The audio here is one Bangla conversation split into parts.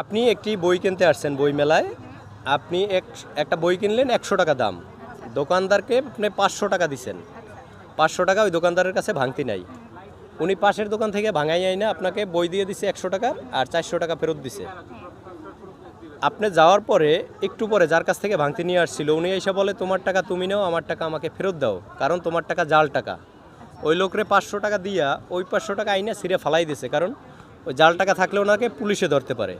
আপনি একটি বই কিনতে আসছেন বই মেলায়। আপনি একটা বই কিনলেন 100 টাকা দাম। দোকানদারকে আপনি 500 টাকা দিছেন। 500 টাকা ওই দোকানদারের কাছে ভাঙতি নাই। উনি পাশের দোকান থেকে ভাঙাই না আপনাকে বই দিয়ে দিছে 100 টাকার আর 400 টাকা ফেরত দিছে। আপনি যাওয়ার পরে একটু পরে যার কাছ থেকে ভাঙতি নিয়ে আসছিল উনি এসে বলে তোমার টাকা তুমি নাও, আমার টাকা আমাকে ফেরত দাও, কারণ তোমার টাকা জাল টাকা। ওই লোকরে 500 টাকা দিয়া ওই 500 টাকা আইনা ছিঁড়ে ফালাই দিছে, কারণ ওই জাল টাকা থাকলে ওনাকে পুলিশে ধরতে পারে।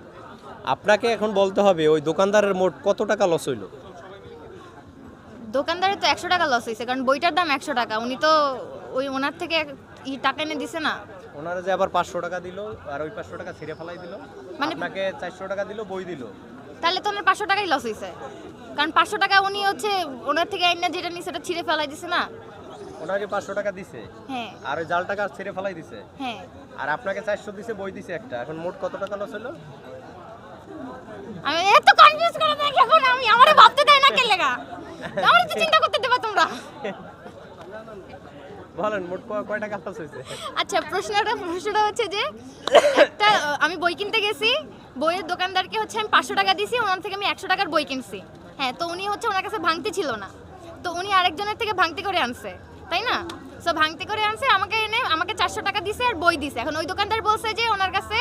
আপনাকে এখন বলতে হবে ওই দোকানদারের মোট কত টাকা লস হইল। দোকানদারের তো 100 টাকা লস হয়েছে, কারণ বইটার দাম 100 টাকা। উনি তো ওই ওনার থেকে টাকা এনে দিছে না। ওনারা যে আবার 500 টাকা দিল আর ওই 500 টাকা ছিঁড়ে ফালাই দিল, মানে আপনাকে 400 টাকা দিল, বই দিল। তাহলে তো ওনার 500 টাকাই লস হয়েছে, কারণ 500 টাকা উনি হচ্ছে ওনার থেকে এনে যেটা নিছে সেটা ছিঁড়ে ফেলাই দিছে না। ওনাকে 500 টাকা দিছে হ্যাঁ আর ওই জাল টাকা ছিঁড়ে ফালাই দিছে, হ্যাঁ। আর আপনাকে 400 দিছে, বই দিছে একটা। এখন মোট কত টাকা লস হলো? আমি এত কনফিউজ করে দেখি এখন আমি আমারে ভাবতে দেয় না কেন লাগা, আমারে তো চিন্তা করতে দেবা তোমরা। বলেন মোট কয় টাকা লস হয়েছে? আচ্ছা, প্রশ্নটা হচ্ছে যে একটা আমি বই কিনতে গেছি, বইয়ের দোকানদারকে হচ্ছে আমি 500 টাকা দিছি, ওনার থেকে আমি 100 টাকার বই কিনছি। হ্যাঁ, তো উনি হচ্ছে ওনার কাছে ভাঙতি ছিল না, তো উনি আরেকজনের থেকে ভাঙতি করে আনছে, তাই না? সো ভাঙতি করে আনছে, আমাকে 400 টাকা দিছে আর বই দিছে। এখন ওই দোকানদার বলছে যে ওনার কাছে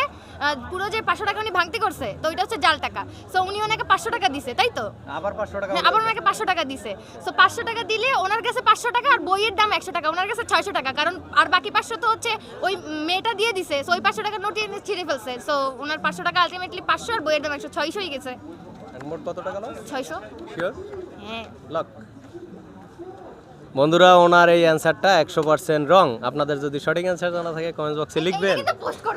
পুরো যে 500 টাকা উনি ভাঙতি করছে, তো ওইটা হচ্ছে জাল টাকা। সো উনি ওনাকে 500 টাকা দিছে, তাই তো? আবার 500 টাকা? হ্যাঁ, আবার ওনাকে 500 টাকা দিছে। সো 500 টাকা দিলে ওনার কাছে 500 টাকা আর বইয়ের দাম 100 টাকা, ওনার কাছে 600 টাকা, কারণ আর বাকি 500 তো হচ্ছে ওই মেয়েটা দিয়ে দিছে। সো ওই 500 টাকা নোট ছিঁড়ে ফেলছে। সো ওনার 500 টাকা আলটিমেটলি 500 আর বইয়ের দাম 100, 600 হয়ে গেছে। মোট কত টাকা লস? 600। শিওর? হ্যাঁ। লক। বন্ধুরা, ওনার এই অ্যান্সারটা 100% রং। আপনাদের যদি সঠিক অ্যান্সার জানা থাকে কমেন্ট বক্সে লিখবেন। কিন্তু পোস্ট করবে।